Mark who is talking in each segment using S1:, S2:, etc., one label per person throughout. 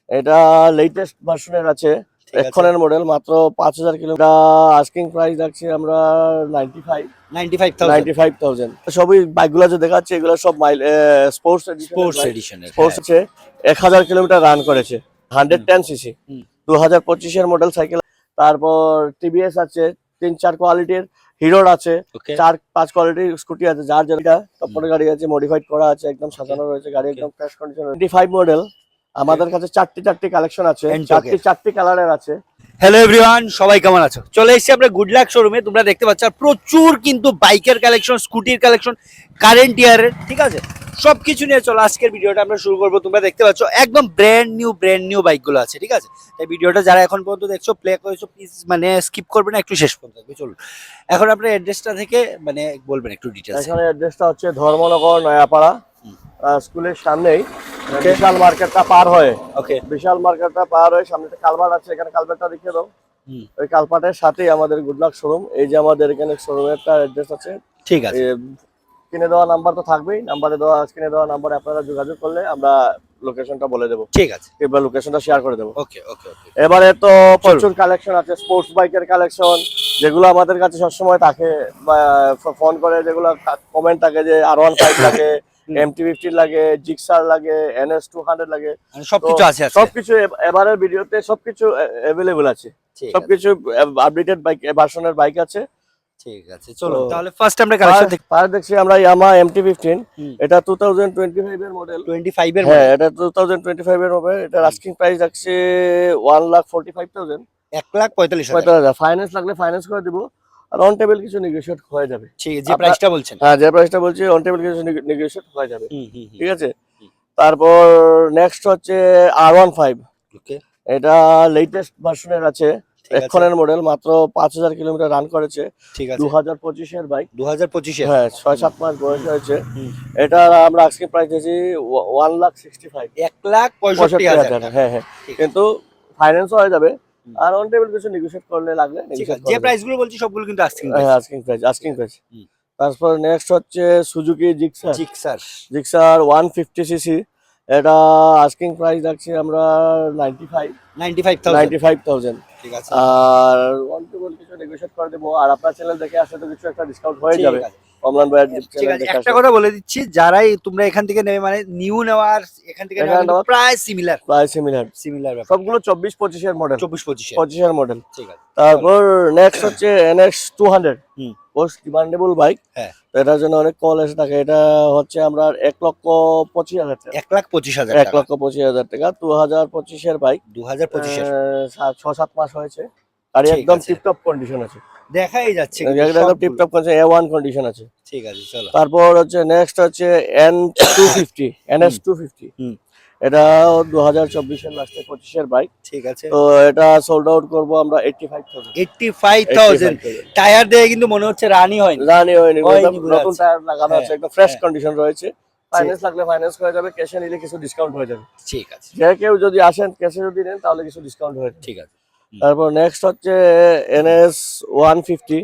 S1: এটা লেটেস্ট ভার্সনের আছে, এখনের মডেল, মাত্র 5000 কিলোমিটার। আস্কিং প্রাইস রাখছি আমরা 95,000। সবই বাইকগুলো যে দেখাচ্ছে এগুলো সব স্পোর্টস এডিশন আছে। 1000 কিলোমিটার রান করেছে, 110 সিসি, 2025 এর মডেল সাইকেল। তারপর টিভিএস আছে, 3-4 কোয়ালিটির, হিরোর আছে, 4-5 কোয়ালিটির স্কুটি আছে। যার যেটা টপরের গাড়ি আছে, মডিফাইড করা আছে, একদম সাজানো রয়েছে গাড়ি, একদম ফ্রেশ কন্ডিশন। 25 মডেল, আমাদের কাছে চারটি কালেকশন আছে, চারটি কালারের আছে।
S2: হ্যালো এভরিওয়ান, সবাই কেমন আছো? চলে এসেছি আমরা গুড লাক শোরুমে। তোমরা দেখতে পাচ্ছ প্রচুর কিন্তু বাইকের কালেকশন, স্কুটির কালেকশন, কারেন্ট ইয়ারের, ঠিক আছে, সবকিছু নিয়ে চলো আজকের ভিডিওটা আমরা শুরু করবো। তোমরা দেখতে পাচ্ছ একদম ব্র্যান্ড নিউ বাইকগুলো আছে, ঠিক আছে। তাই ভিডিওটা যারা এখন পর্যন্ত দেখছো, প্লে করেছো, প্লিজ মানে স্কিপ করবে না, একটু শেষ পর্যন্ত থাকবে। চলুন এখন আপনার অ্যাড্রেসটা থেকে মানে বলবেন একটু ডিটেইলস।
S1: এখানে অ্যাড্রেসটা হচ্ছে ধর্মনগর, নয়াপাড়া, স্কুলের সামনেই, বিশাল মার্কেটটা পার হয়ে। বিশাল মার্কেটটা পার হয়ে সামনে একটা কালভার্ট আছে, এখানে কালভার্টটা দেখিয়ে দাও। ওই কালভার্টের সাথেই আমাদের গুড লাক শোরুম। এই যে আমাদের এখানে শোরুমের একটা অ্যাড্রেস আছে,
S2: ঠিক আছে।
S1: স্ক্রিনে দেওয়া নাম্বার তো থাকবেই, স্ক্রিনে দেওয়া নাম্বারে আপনারা যোগাযোগ করলে আমরা লোকেশনটা বলে দেবো,
S2: ঠিক আছে,
S1: এবার লোকেশনটা শেয়ার করে দেবো।
S2: ওকে।
S1: এবারে তো প্রচুর কালেকশন আছে, স্পোর্টস বাইকের কালেকশন, যেগুলো আমাদের কাছে সবসময় থাকে, ফোন করে যেগুলো কমেন্ট থাকে যে R15 লাগে, MT-15 লাগে, জিক্সার লাগে, NS200 লাগে,
S2: সবকিছু আছে।
S1: সবকিছু এবারের ভিডিওতে সবকিছু অ্যাভেলেবল আছে, সবকিছু আপডেটেড বাইক ভার্সনের বাইক আছে।
S2: ঠিক আছে, চলো তাহলে ফার্স্ট আমরা কালেকশন
S1: দেখছি আমরা Yamaha MT-15। এটা 2025 এর মডেল।
S2: 25 এর
S1: হ্যাঁ, এটা 2025 এর মডেল। এটা আস্কিং প্রাইস রাখছে 1,45,000।
S2: 1,45,000।
S1: ফাইন্যান্স লাগলে ফাইন্যান্স করে দিব, আর অন টেবিল কিছু নেগোশিয়েট হয়ে যাবে।
S2: ঠিক আছে, যে প্রাইসটা বলছেন।
S1: হ্যাঁ, যে প্রাইসটা বলছি অন টেবিল কিছু নেগোশিয়েট হয়ে যাবে, ঠিক আছে। তারপর নেক্সট হচ্ছে R15। ওকে, এটা লেটেস্ট ভার্সনের আছে, এখনের মডেল, মাত্র 5000 কিলোমিটার রান করেছে, 2025 এর বাইক।
S2: 2025 এর,
S1: হ্যাঁ, 6-7 মাস বয়স হয়েছে। এটা আমরা আজকে প্রাইস দিয়েছি 1,65,000।
S2: 1,65,000।
S1: হ্যাঁ, কিন্তু ফাইন্যান্স হয়ে যাবে, আর অন টেবিল কিছু নেগোশিয়েট করলে লাগলে
S2: যে প্রাইসগুলো বলছি সবগুলো কিন্তু
S1: আস্কিং প্রাইস। তারপর নেক্সট হচ্ছে সুজুকি জিক্সার 150 সিসি। এটা আস্কিং প্রাইস রাখছি আমরা 95,000।
S2: ঠিক আছে,
S1: আর অন টেবিল কিছু নেগোশিয়েট করে দেবো, আর আপনার চ্যানেল দেখে আসলে তো কিছু একটা ডিসকাউন্ট হয়ে যাবে। কমলান ভাইয়ের চ্যানেল দেখে
S2: একটা কথা বলে দিচ্ছি, যারাই তোমরা এখান থেকে নেবে, মানে নিউ নেওয়ার এখান থেকে প্রায় সিমিলার ব্যাপার।
S1: সবগুলো 24-25 এর মডেল,
S2: 24-25
S1: এর মডেল।
S2: ঠিক আছে।
S1: তারপর নেক্সট হচ্ছে NS200, মোস্ট ডিমান্ডেবল বাইক।
S2: হ্যাঁ,
S1: এটার জন্য অনেক কল এসে থাকে। এটা হচ্ছে আমরা 1,25,000 টাকা।
S2: 1,25,000
S1: টাকা, 2025 এর বাইক।
S2: 2025 এর
S1: 6-7 মাস হয়েছে, গাড়ি একদম টিপটপ কন্ডিশন আছে,
S2: দেখাই যাচ্ছে
S1: একদম টিপটপ কন্ডিশন, A1 কন্ডিশন আছে।
S2: ঠিক আছে, চলো।
S1: তারপর হচ্ছে নেক্সট হচ্ছে NS250। এটা 2024 এর লাস্টে 25 এর বাইক,
S2: ঠিক আছে।
S1: তো এটা সোল্ড আউট করব আমরা
S2: 85,000। টায়ার দিয়ে কিন্তু মনে হচ্ছে রানি হয়নি,
S1: নতুন টায়ার লাগানো আছে, একদম ফ্রেশ কন্ডিশন রয়েছে। ফাইন্যান্স লাগলে ফাইন্যান্স করা যাবে, ক্যাশে নিলে কিছু ডিসকাউন্ট হয়ে যাবে।
S2: ঠিক আছে,
S1: যে কেউ যদি আসেন ক্যাশে যদি নেন তাহলে কিছু ডিসকাউন্ট হয়ে যাবে।
S2: ঠিক আছে।
S1: তারপর নেক্সট হচ্ছে NS150।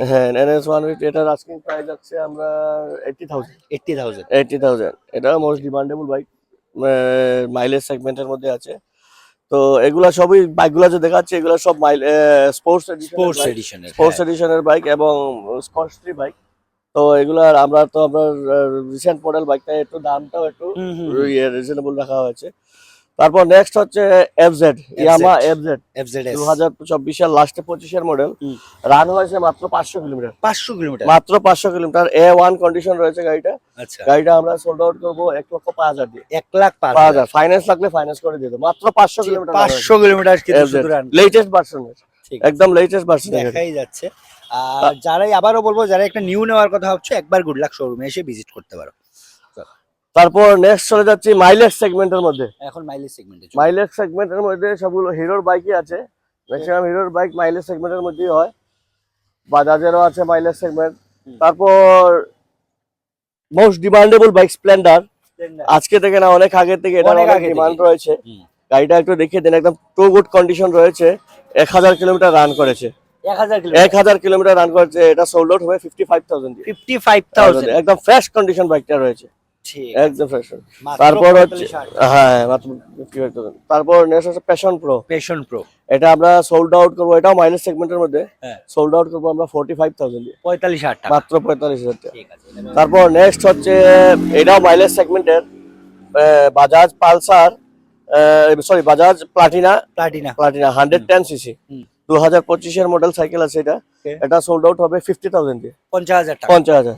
S1: হ্যাঁ, NS150, এটার আস্কিং প্রাইস আছে আমরা 80,000। এটা মোস্ট ডিমান্ডেবল বাইক, মাইলেজ সেগমেন্টের মধ্যে আছে। তো এগুলা সবই বাইকগুলো যে দেখাচ্ছে এগুলো সব স্পোর্টস এডিশনের বাইক এবং কস্টলি বাইক। তো এগুলার আমরা তো আপনার রিসেন্ট মডেল বাইকটা একটু দামটাও একটু রিজনেবল রাখা হয়েছে। তারপর নেক্সট হচ্ছে Yamaha FZ 2024 এর লাস্টে 25 এর মডেল, রান হয়েছে মাত্র 500 কিলোমিটার। মাত্র 500 কিলোমিটার, A1 কন্ডিশন রয়েছে গাড়িটা। গাড়িটা আমরা সোল্ড আউট করবো 1,05,000 দিয়ে।
S2: 1,05,000।
S1: ফাইন্যান্স লাগলে ফাইন্যান্স করে দিয়ে দেবো, মাত্র 500 কিলোমিটার।
S2: 500 কিলোমিটার
S1: লেটেস্ট ভার্সনের, একদম লেটেস্ট ভার্সন
S2: দেখাই যাচ্ছে। আর যারাই আবারও বলবো, যারা একটা নিউ নেওয়ার কথা ভাবছো, একবার গুড লাক শোরুমে এসে ভিজিট করতে পারো।
S1: তারপর নেক্সট চলে যাচ্ছি মাইলেজ সেগমেন্টের মধ্যে।
S2: এখন
S1: মাইলেজ সেগমেন্টের মধ্যে সবগুলো হিরোর বাইকই আছে, ম্যাক্সিমাম হিরোর বাইক মাইলেজ সেগমেন্টের মধ্যেই হয়। বাজাজেরও আছে মাইলেজ সেগমেন্ট। তারপর মোস্ট ডিমান্ডেবল বাইক স্প্লেন্ডার, আজকে থেকে না অনেক আগে থেকে এটা অনেক ডিমান্ড রয়েছে। গাড়িটা একটু দেখিয়ে দেন, একদম টু গুড কন্ডিশন রয়েছে, 1000 কিলোমিটার রান করেছে। 1000 কিলোমিটার রান করেছে। এটা সোল্ড আউট হবে 55,000। একদম ফ্রেশ কন্ডিশন বাইকটা রয়েছে।
S2: ঠিক
S1: একদম ফ্রেশ।
S2: মাত্র
S1: তারপর হচ্ছে
S2: 45,000
S1: হ্যাঁ মাত্র 55,000। তারপর নেক্সট হচ্ছে প্যাশন প্রো।
S2: Passion pro.
S1: এটা আমরা সোল্ড আউট করবো, এটাও মাইলেজ সেগমেন্টের মধ্যে।
S2: হ্যাঁ,
S1: সোল্ড আউট করবো আমরা 45,000 দিয়ে,
S2: 45,000 টাকা।
S1: মাত্র 45,000 টাকা।
S2: ঠিক আছে।
S1: তারপর নেক্সট হচ্ছে এটাও মাইলেজ সেগমেন্টের Bajaj Pulsar, sorry Bajaj Platina.
S2: Platina.
S1: Platina 110 CC,
S2: hmm.
S1: 2025-এর মডেল সাইকেল আছে এটা।
S2: Okay.
S1: এটা সোল্ড আউট হবে 50,000 দিয়ে,
S2: 50,000 টাকা।
S1: 50,000।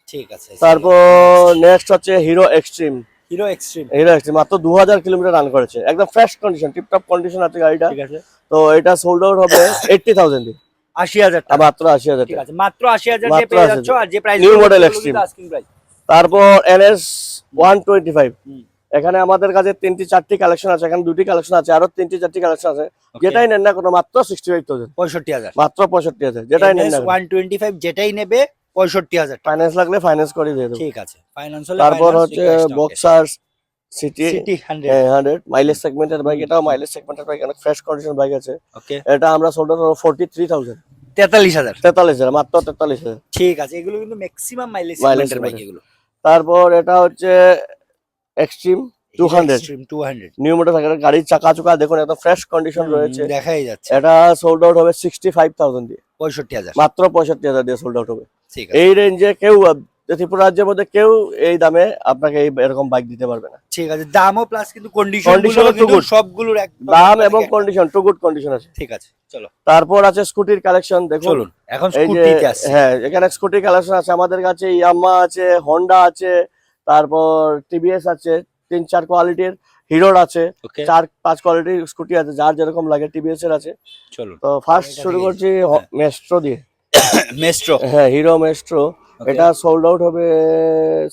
S2: ঠিক আছে।
S1: তারপর নেক্সট হচ্ছে Hero Xtreme.
S2: Hero Xtreme.
S1: Hero Xtreme মাত্র 2000 কিলোমিটার রান করেছে, একদম ফ্রেশ কন্ডিশন, টিপটপ কন্ডিশন আছে গাড়িটা।
S2: ঠিক আছে।
S1: তো এটা সোল্ড আউট হবে 80,000 দিয়ে,
S2: 80,000 টাকা।
S1: মাত্র 80,000
S2: ঠিক
S1: টাকা।
S2: আছে, মাত্র 80,000 দিয়ে
S1: মাত্র
S2: পেয়ে
S1: 80,000
S2: যাচ্ছ। আর যে price
S1: New model Extreme।
S2: Asking price.
S1: তারপর NS 125।
S2: হুম।
S1: এখানে আমাদের কাছে 3টি 4টি কালেকশন আছে, এখানে 2টি কালেকশন আছে, আরো 3টি 4টি কালেকশন আছে।
S2: Okay.
S1: যেটাই নেন না কোনো মাত্র 65,000,
S2: 65,000।
S1: মাত্র 65,000, যেটাই নেন না।
S2: 125 যেটাই নেবে 65,000 টাকা।
S1: ফাইন্যান্স লাগলে ফাইন্যান্স করে দিয়ে দেবো।
S2: ঠিক আছে, ফাইন্যান্স হলে
S1: তারপর হচ্ছে বক্সার সিটি
S2: সিটি 100।
S1: 100 মাইলেজ সেগমেন্টের বাইক, এটাও মাইলেজ সেগমেন্টের বাইক, অনেক ফ্রেশ কন্ডিশন বাইক আছে।
S2: ওকে,
S1: এটা আমরা সোল্ড আউট 43,000,
S2: 43,000।
S1: 43,000, মাত্র 43,000।
S2: ঠিক আছে, এগুলো কিন্তু ম্যাক্সিমাম মাইলেজ
S1: Mileage
S2: সেগমেন্টের বাইক
S1: segment।
S2: এগুলো।
S1: তারপর এটা হচ্ছে Xtreme 200
S2: Xtreme 200।
S1: New motorcycle, গাড়ির চাকা চুকা দেখুন একদম ফ্রেশ কন্ডিশন রয়েছে।
S2: দেখাই যাচ্ছে।
S1: এটা সোল্ড আউট হবে 65,000 দিয়ে,
S2: 65,000।
S1: মাত্র 65,000 দিয়ে সোল্ড আউট হবে।
S2: ঠিক আছে।
S1: এই রেঞ্জে কেউ ত্রিপুরা রাজ্যের মধ্যে কেউ এই দামে আপনাকে এরকম বাইক দিতে পারবে না।
S2: ঠিক আছে, দামও প্লাস কিন্তু কন্ডিশন
S1: Condition
S2: গুলো
S1: ও
S2: কিন্তু
S1: good।
S2: সবগুলোর একদম
S1: দাম
S2: মানে
S1: এবং
S2: একটা-
S1: কন্ডিশন টু গুড কন্ডিশন আছে।
S2: ঠিক আছে, চলো
S1: তারপর আছে স্কুটির কালেকশন দেখুন।
S2: চলুন এখন
S1: এই যে
S2: স্কুটিতে আসছি।
S1: হ্যাঁ, এখানে স্কুটি কালেকশন আছে আমাদের কাছে, ইয়াম্মা আছে, হোন্ডা আছে, তারপর টিভিএস আছে, 3-4 কোয়ালিটির, হিরোর আছে,
S2: ওকে,
S1: 4-5 কোয়ালিটির স্কুটি আছে, যার যেরকম লাগে টিভিএস এর আছে।
S2: চলুন।
S1: তো ফার্স্ট
S2: এটা
S1: শুরু
S2: দিয়ে
S1: করছি
S2: হ্যাঁ।
S1: মেস্ট্রো দিয়ে।
S2: মেস্ট্রো।
S1: হ্যাঁ, হিরো মেস্ট্রো।
S2: Okay.
S1: এটা সোল্ড আউট হবে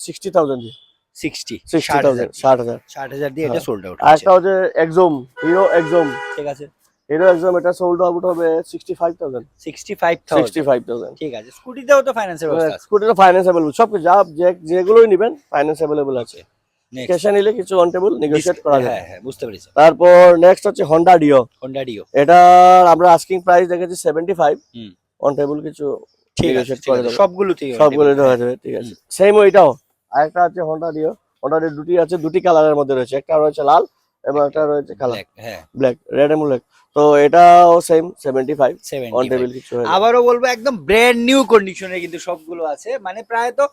S1: 60,000 দিয়ে,
S2: 60
S1: 60,000, 60,000।
S2: 60,000 দিয়ে এটা
S1: হ্যাঁ।
S2: সোল্ড আউট
S1: আর একটা হচ্ছে এক্সোম, হিরো এক্সোম।
S2: ঠিক আছে,
S1: হিরো এক্সোম এটা সোল্ড আউট হবে 65,000,
S2: 65,000।
S1: 65,000।
S2: ঠিক আছে, স্কুটিতেও তো ফাইন্যান্সের ব্যবস্থা আছে।
S1: স্কুটিটা ফাইন্যান্স অ্যাভেলেবল, সব যা যেগুলোই নেবেন ফাইন্যান্স অ্যাভেলেবল আছে।
S2: Next।
S1: ক্যাশে নিলে কিছু অন টেবল নেগোশিয়েট করা যায়।
S2: হ্যাঁ হ্যাঁ, বুঝতে পেরেছি।
S1: তারপর নেক্সট হচ্ছে হোন্ডা ডিও।
S2: Honda deo.
S1: এটার আমরা আস্কিং প্রাইস দেখেছি 75,
S2: হুম।
S1: অন টেবল কিছু
S2: ঠিক আছে,
S1: negotiate
S2: ঠিক
S1: করে
S2: আছে,
S1: দেবো।
S2: সবগুলো ঠিক আছে।
S1: সবগুলো হয়ে যাবে, ঠিক আছে। সেম ওইটাও আরেকটা আছে হোন্ডা ডিও। হোন্ডা ডিও দুটি আছে, দুটি কালারের মধ্যে রয়েছে, একটা রয়েছে লাল এবং একটা রয়েছে কালার
S2: Black, হ্যাঁ
S1: ব্ল্যাক, রেড এন্ড ব্ল্যাক। তো এটাও সেম 75, অন
S2: 75।
S1: টেবল কিছু হয়ে যাবে।
S2: আবারও বলবো একদম ব্র্যান্ড নিউ কন্ডিশনে কিন্তু সবগুলো আছে, মানে প্রায় তো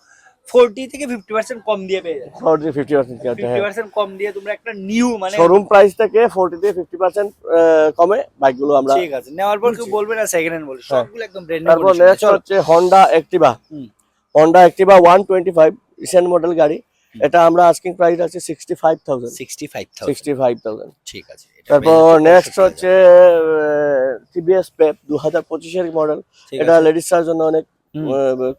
S2: 40 থেকে 50% কম দিয়ে পেয়ে যাচ্ছে।
S1: 40-50% কি আছে, হ্যাঁ।
S2: 50% কম দিয়ে তোমরা একটা নিউ মানে
S1: শোরুম প্রাইস থেকে 40-50% কমে বাইকগুলো আমরা।
S2: ঠিক আছে, নেওয়ার পর কেউ বলবে না সেকেন্ড হ্যান্ড বলে,
S1: হ্যাঁ।
S2: সবগুলো একদম ব্র্যান্ড নিউ
S1: তারপর
S2: কন্ডিশনে।
S1: নেক্সট
S2: চলো
S1: হচ্ছে হোন্ডা অ্যাক্টিভা।
S2: হুম।
S1: হোন্ডা অ্যাক্টিভা 125 রিসেন্ট মডেল গাড়ি। এটা আমরা আস্কিং প্রাইস আছে 65,000,
S2: 65,000।
S1: 65,000।
S2: ঠিক আছে, এটা
S1: তারপর
S2: পেয়ে যাচ্ছে
S1: নেক্সট
S2: 65,000।
S1: হচ্ছে টিভিএস পেপ 2025-এর মডেল।
S2: ঠিক
S1: এটা
S2: আছে।
S1: লেডিসদের জন্য অনেক
S2: হুম।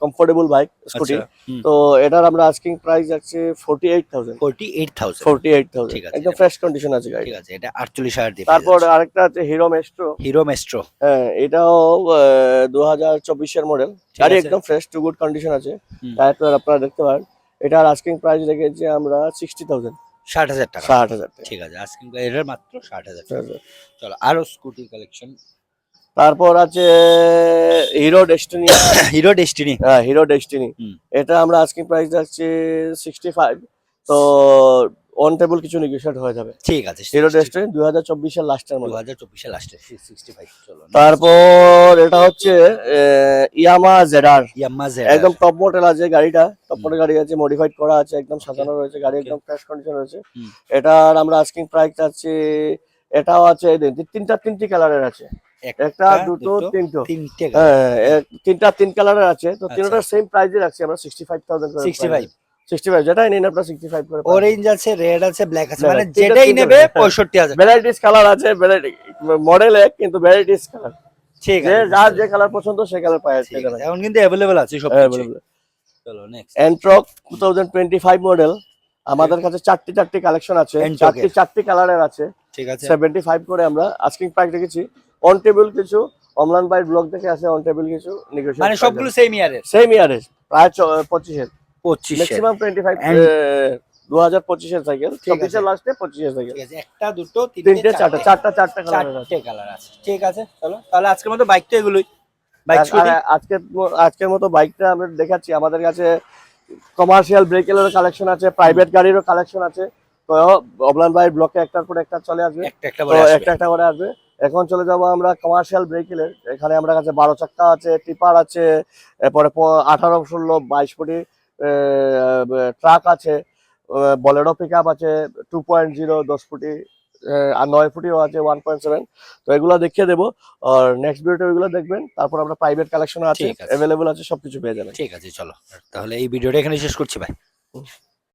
S1: Comfortable bike scooty.
S2: আচ্ছা, হুম।
S1: তো এটার আমরা আস্কিং প্রাইস আছে 48,000,
S2: 48,000।
S1: 48,000।
S2: ঠিক আছে,
S1: একদম
S2: এটা-
S1: ফ্রেশ কন্ডিশন আছে গাড়ি।
S2: ঠিক আছে, এটা 48,000 দিয়ে
S1: তারপর আরেকটা আছে হিরো মেস্ট্রো।
S2: Hero Maestro.
S1: হ্যাঁ, এটাও 2024-এর মডেল
S2: ঠিক
S1: গাড়ি,
S2: আছে।
S1: একদম ফ্রেশ টু গুড কন্ডিশন আছে।
S2: হুম।
S1: তারপর আপনারা দেখতে পারেন এটার আস্কিং প্রাইস রেখেছি আমরা 60,000,
S2: 60,000 টাকা।
S1: 60,000 টাকা।
S2: ঠিক আছে, আজকে এটার মাত্র 60,000 টাকা। চলো আরো স্কুটি কালেকশন।
S1: তারপর আছে হিরো ডেস্টিনি।
S2: Hero destiny.
S1: হ্যাঁ, হিরো ডেস্টিনি।
S2: হুম।
S1: এটা আমরা আস্কিং প্রাইস রাখছি 65। তো অন টেবল কিছু নেগোশিয়েট হয়ে যাবে।
S2: ঠিক আছে,
S1: হিরো ডেস্টিনি 2024-এর লাস্টের মডেল।
S2: 2024 এর লাস্টে 65। চলো
S1: তারপর এটা হচ্ছে ইয়ামা জেডার।
S2: ইয়াম্মা
S1: একদম টপ মডেল আছে গাড়িটা, টপ মডেল গাড়ি আছে, মডিফাইড করা আছে, একদম সাজানো রয়েছে গাড়ি, একদম ফ্রেশ কন্ডিশন রয়েছে।
S2: হুম।
S1: এটার আমরা আস্কিং প্রাইস আছে, এটাও আছে তিনটি কালারের আছে, একটা দুটো তিনটো।
S2: তিনটে
S1: হ্যাঁ, তিন কালারের আছে। তো
S2: আচ্ছা।
S1: তিনটার সেম প্রাইসে রাখছি আমরা 65,000 করে।
S2: 65।
S1: 65 যেটাই নিন আপনারা 65 করে।
S2: অরেঞ্জ আছে, রেড আছে, ব্ল্যাক আছে,
S1: Black
S2: মানে
S1: আছে। তিনটে
S2: যেটাই
S1: তিনটে
S2: নেবে
S1: হ্যাঁ।
S2: 65,000।
S1: ভ্যারাইটিস কালার আছে, মডেল এক কিন্তু ভ্যারাইটিস কালার।
S2: ঠিক
S1: যে
S2: আছে,
S1: যার যে কালার পছন্দ সে কালার পায়
S2: ঠিক আছে, এখন কিন্তু अवेलेबल আছে সব
S1: হ্যাঁ,
S2: কিছু। চলো নেক্সট।
S1: Ntorq 2025 model. আমাদের কাছে চারটি কালেকশন আছে,
S2: Entrock এর।
S1: চারটি কালারের আছে।
S2: ঠিক আছে,
S1: 75 করে আমরা আস্কিং প্রাইস রেখেছি। অন টেবল কিছু অমলান ভাই ব্লগ থেকে আছে, অন টেবল কিছু নেগোশিয়েট
S2: মানে সবগুলো সেম ইয়ারের।
S1: সেম ইয়ারে প্রায় 25-এর
S2: 25
S1: ম্যাক্সিমাম 25
S2: And-
S1: 2025-এর সাইকেল,
S2: ঠিক আছে।
S1: 24-এর লাস্টে 25-এর সাইকেল।
S2: ঠিক আছে, একটা দুটো
S1: তিনটে চারটা কালার আছে।
S2: চারটে কালার আছে। ঠিক আছে, চলো তাহলে আজকের মতো বাইক তো এগুলোই। বাইক স্কুটি
S1: আজকের মতো বাইকটা আমরা দেখাচ্ছি। আমাদের কাছে কমার্শিয়াল ভেহিকেলেরও কালেকশন আছে, প্রাইভেট গাড়িরও কালেকশন আছে। তো অবলান ভাই ব্লকে একটার পর একটা চলে আসবে,
S2: একটা
S1: তো একটা একটা করে আসবে। এখন চলে যাব আমরা কমার্শিয়াল ভেহিকেলের। এখানে আমরা কাছে 12 চাক্কা আছে, টিপার আছে, এরপরে 18, 16, 22 ফুটি ট্রাক আছে, বলেরো পিক আপ আছে 2.0 10 ফুটি, আর 9 ফুটিও আছে 1.7। তো এগুলো দেখিয়ে দেবো, আর নেক্সট ভিডিওতে ওইগুলো দেখবেন। তারপর আমরা প্রাইভেট কালেকশন আছে,
S2: ঠিক আছে।
S1: অ্যাভেলেবল আছে, সবকিছু পেয়ে যাবেন।
S2: ঠিক আছে, চলো তাহলে এই ভিডিওটা এখানে শেষ করছি ভাই।